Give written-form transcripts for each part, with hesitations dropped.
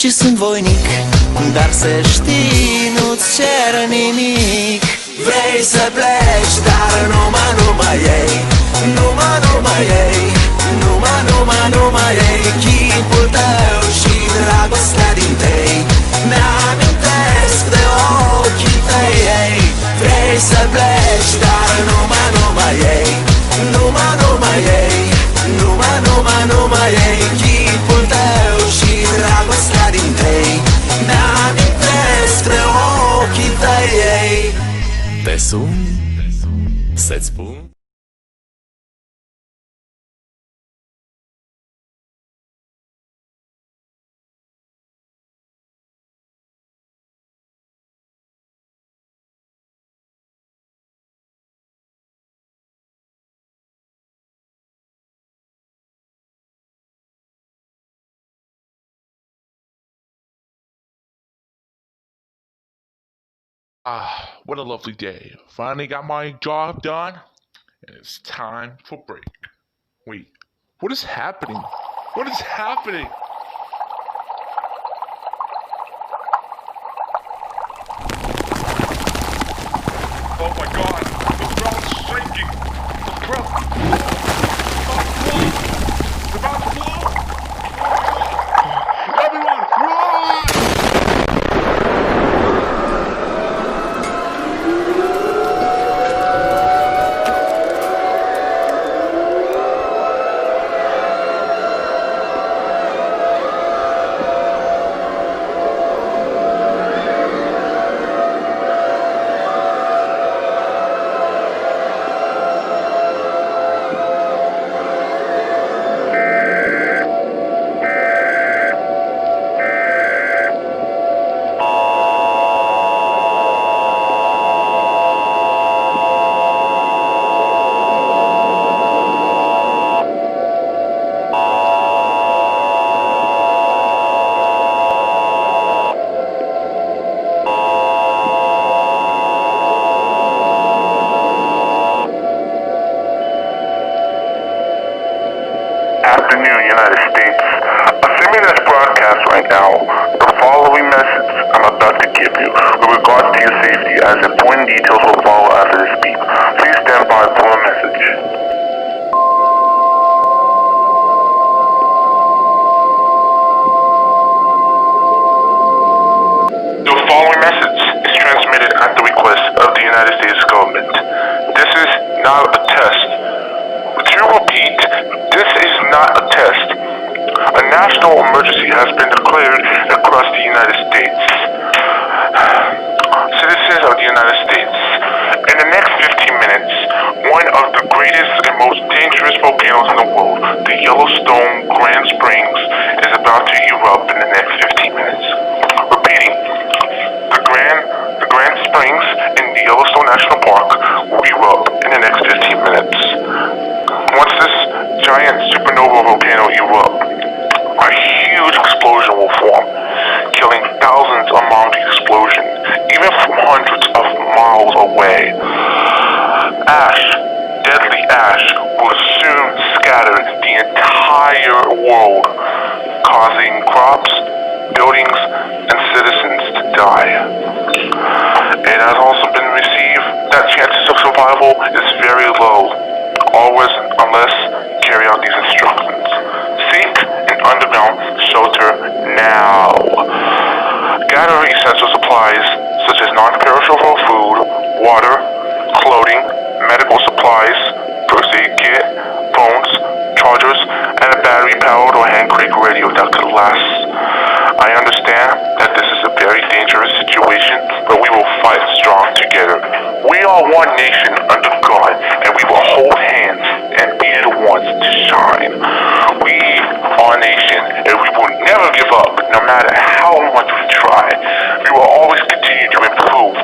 Și sunt voinic, dar să știi, nu-ți cer nimic. Vrei să pleci, dar numai ei, numai ei, numai ei. Chipul tău și dragostea din tei mi-amintesc de ochii tăi, ei. Vrei să pleci, dar numai ei, numai ei, numai ei. Chipul tău și dragostea din tei mi-amintesc de ochii tăi, ei. Te sun, să-ți spun. Ah, what a lovely day. Finally got my job done, and it's time for break. Wait, what is happening? What is happening? Oh my god, the ground's shaking! The ground... It's about to blow! Everyone, run! Afternoon, United States. Assuming this broadcast right now, the following message I'm about to give you with regards to your safety, as important details will follow after this beep. Please stand by for a message. The following message is transmitted at the request of the United States government. This is not a test. To repeat, this is not a test. A national emergency has been declared across the United States. Citizens of the United States, in the next 15 minutes, one of the greatest and most dangerous volcanoes in the world, the Yellowstone Grand Springs, is about to erupt in the next 15 minutes. Repeating, the Grand Springs in the Yellowstone National Park will erupt in the next 15 minutes. Once this giant supernova volcano erupts, a huge explosion will form, killing thousands among the explosion, even from hundreds of miles away. Ash, deadly ash, will soon scatter the entire world, causing crops, buildings, and citizens to die. It has also been received that chances of survival is very low. Always, unless carry out these instructions. Seek an underground shelter now. Gather essential supplies such as non-perishable food, water, clothing, medical supplies, first aid kit, phones, chargers, and a battery-powered or hand-crank radio that could last. I understand that this is a very dangerous situation, but we will fight strong together. We are one nation under God, and we will hold hands and be the ones to shine. We are a nation, and we will never give up, no matter how much we try. We will always continue to improve,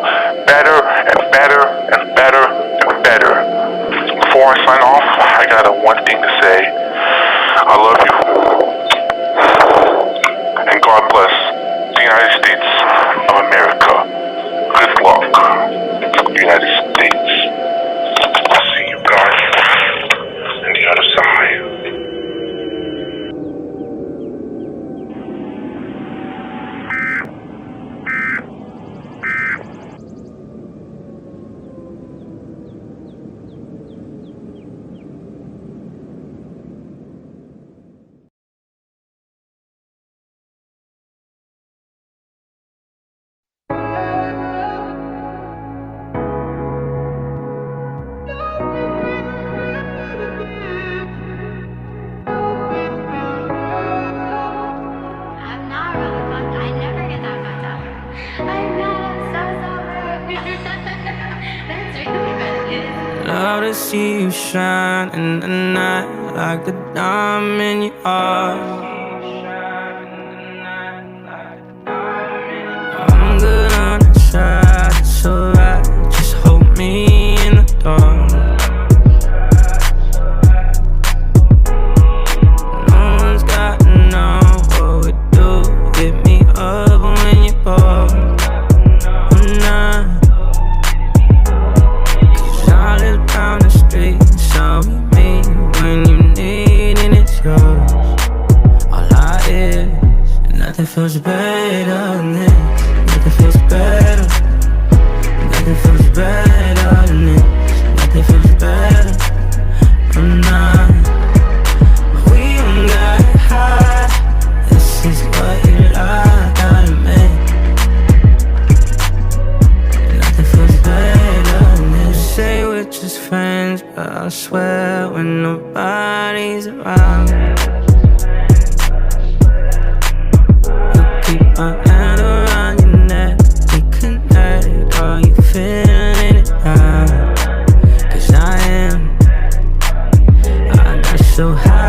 better and better and better and better. Before I sign off, I got one thing to say. I love you. And God bless the United States of America. Good luck, United States. I'll see you guys on the other side. see you shine in the night like the diamond you are. I'm good on the side, it's alright. Just hold me in the dark. No one's got to know what we do. Hit me up when you're bored. Cause I live down the street, so we meet when you need and it's yours. All I is, and nothing feels better than this. Nothing feels better. Nothing feels better than this. Nothing feels better. I'm not. We don't got high. This is what you like out of me. Nothing feels better than this. Say we're just friends, but I swear when nobody's around, you keep my hand around your neck. We connect, are you feeling it now? Cause I am. I got so high